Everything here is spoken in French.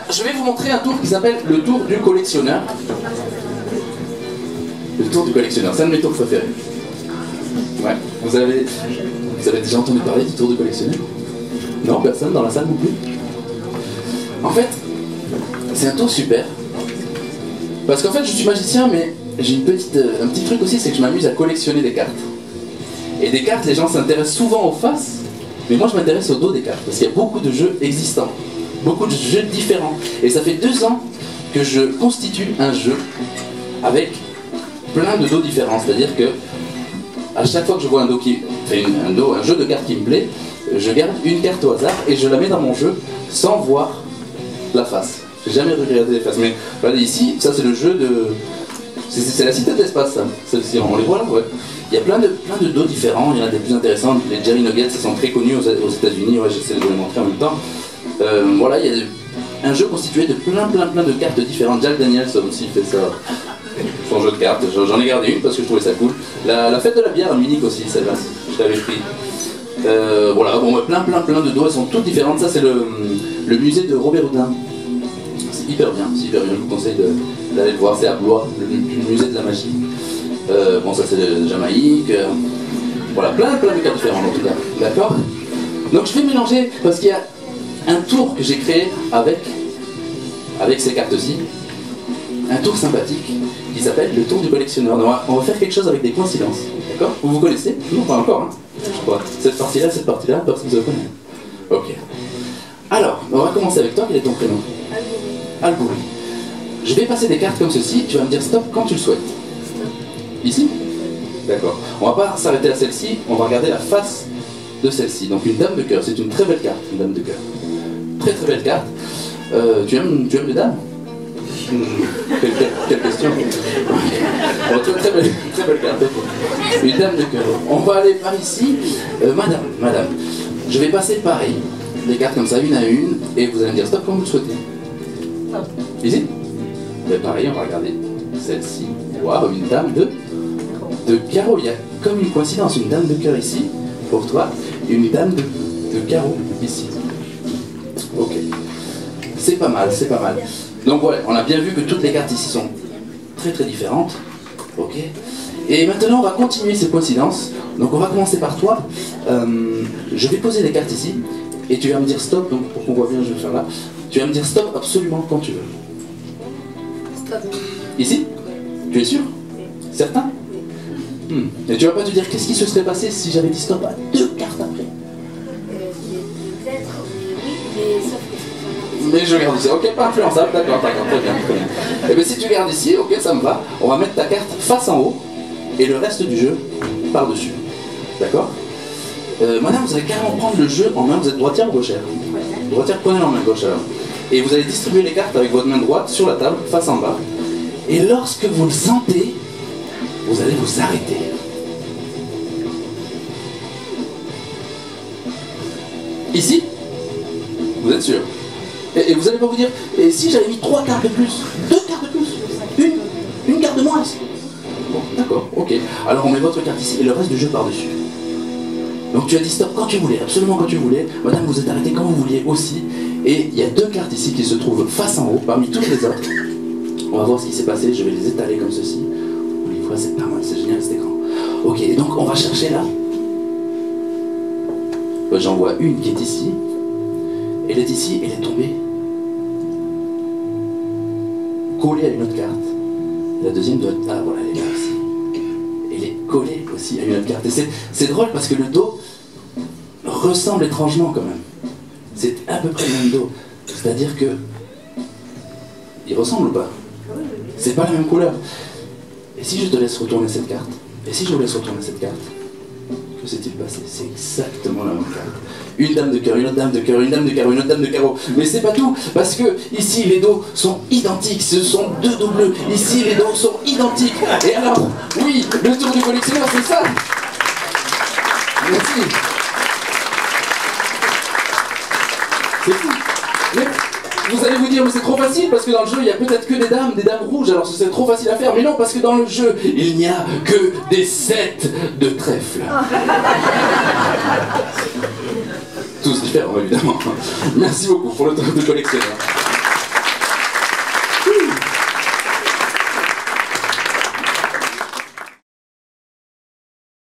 je vais vous montrer un tour qui s'appelle le tour du collectionneur. Le tour du collectionneur, c'est un de mes tours préférés. Ouais, vous avez déjà entendu parler du tour du collectionneur? Non, personne dans la salle non plus. En fait, c'est un tour super. Parce qu'en fait, je suis magicien, mais j'ai un petit truc aussi, c'est que je m'amuse à collectionner des cartes. Et des cartes, les gens s'intéressent souvent aux faces, mais moi je m'intéresse au dos des cartes, parce qu'il y a beaucoup de jeux existants, beaucoup de jeux différents. Et ça fait 2 ans que je constitue un jeu avec plein de dos différents, c'est-à-dire que à chaque fois que je vois un jeu de cartes qui me plaît, je garde une carte au hasard et je la mets dans mon jeu sans voir la face. J'ai jamais regardé les faces, mais regardez ici, ça c'est le jeu de... C'est la cité de l'espace, ça. Celle-ci, on les voit là, ouais. Il y a plein de dos différents, il y en a des plus intéressants. Les Jerry Nuggets, ils sont très connus aux États-Unis, ouais, j'essaie de vous les montrer en même temps. Voilà, il y a un jeu constitué de plein de cartes différentes. Jack Daniels aussi fait ça, son jeu de cartes. J'en ai gardé une parce que je trouvais ça cool. La fête de la bière à Munich aussi, celle-là, je l'avais pris. Voilà, bon, plein de dos, elles sont toutes différentes. Ça, c'est le musée de Robert Houdin. C'est hyper bien, je vous conseille d'aller le voir, c'est à Blois, le musée de la magie. Bon, ça c'est de Jamaïque. Voilà, plein de cartes différentes en tout cas, d'accord? Donc je vais mélanger, parce qu'il y a un tour que j'ai créé avec ces cartes-ci, un tour sympathique qui s'appelle le tour du collectionneur. Donc, on va faire quelque chose avec des coïncidences, d'accord? Vous connaissez? Non, pas encore, hein? Je crois. Cette partie-là, personne ne se connaît. Ok. Alors, on va commencer avec toi, quel est ton prénom? Albouri. Je vais passer des cartes comme ceci, tu vas me dire stop quand tu le souhaites. Ici? D'accord. On va pas s'arrêter à celle-ci, on va regarder la face de celle-ci. Donc une dame de cœur, c'est une très belle carte, une dame de cœur. Très belle carte. Tu aimes les dames? Quelle question? Bon, très belle carte. Une dame de cœur. On va aller par ici. Madame, je vais passer pareil, des cartes comme ça, une à une, et vous allez me dire stop quand vous le souhaitez. Ici? Ben pareil, on va regarder celle-ci. Waouh, une dame de carreau. Il y a comme une coïncidence, une dame de cœur ici, pour toi, et une dame de carreau ici. Ok. C'est pas mal. Donc voilà, on a bien vu que toutes les cartes ici sont très différentes. Ok. Et maintenant, on va continuer ces coïncidences. Donc on va commencer par toi. Je vais poser les cartes ici, et tu vas me dire stop, donc pour qu'on voit bien, je vais faire là. Tu vas me dire stop absolument quand tu veux. Stop. Ici? Tu es sûr? Certain? Et tu vas pas te dire qu'est-ce qui se serait passé si j'avais dit stop à 2 cartes après? Peut-être, oui, mais sauf que... Mais je garde ici, ok, pas influençable, d'accord, très bien. Et bien si tu gardes ici, ok, ça me va. On va mettre ta carte face en haut et le reste du jeu par-dessus. D'accord? Madame, vous allez carrément prendre le jeu en main, vous êtes droitière ou gauchère? Droitière, prenez en main gauche alors. Et vous allez distribuer les cartes avec votre main droite sur la table, face en bas. Et lorsque vous le sentez, vous allez vous arrêter. Ici? Vous êtes sûr? Et vous allez pas vous dire, et si j'avais mis 3 cartes de plus? 2 cartes de plus? Une carte de moins? Bon, d'accord, ok. Alors on met votre carte ici et le reste du jeu par-dessus. Donc tu as dit stop quand tu voulais, absolument quand tu voulais. Madame, vous êtes arrêté quand vous vouliez aussi. Et il y a 2 cartes ici qui se trouvent face en haut, parmi toutes les autres. On va voir ce qui s'est passé, je vais les étaler comme ceci. Vous les voyez, c'est pas mal, c'est génial cet écran. Ok, donc on va chercher là. J'en vois une qui est ici. Elle est ici, elle est tombée collée à une autre carte. La deuxième doit être... Ah voilà, elle est là aussi. Elle est collée aussi à une autre carte. Et c'est drôle parce que le dos ressemble étrangement quand même. C'est à peu près le même dos. C'est-à-dire que... Il ressemble ou pas? C'est pas la même couleur. Et si je te laisse retourner cette carte? Et si je vous laisse retourner cette carte? Que s'est-il passé? C'est exactement la même carte. Une dame de cœur, une autre dame de cœur, une dame de carreau, une autre dame de carreau. Mais c'est pas tout, parce que ici les dos sont identiques, ce sont 2 dos bleus. Ici les dos sont identiques. Et alors, oui, le tour du collectionneur, c'est ça. Merci. C'est fou. Mais vous allez vous dire, mais c'est trop facile, parce que dans le jeu, il n'y a peut-être que des dames rouges, alors c'est trop facile à faire. Mais non, parce que dans le jeu, il n'y a que des 7 de trèfle. Tous différents, évidemment. Merci beaucoup pour le tour de collectionneur.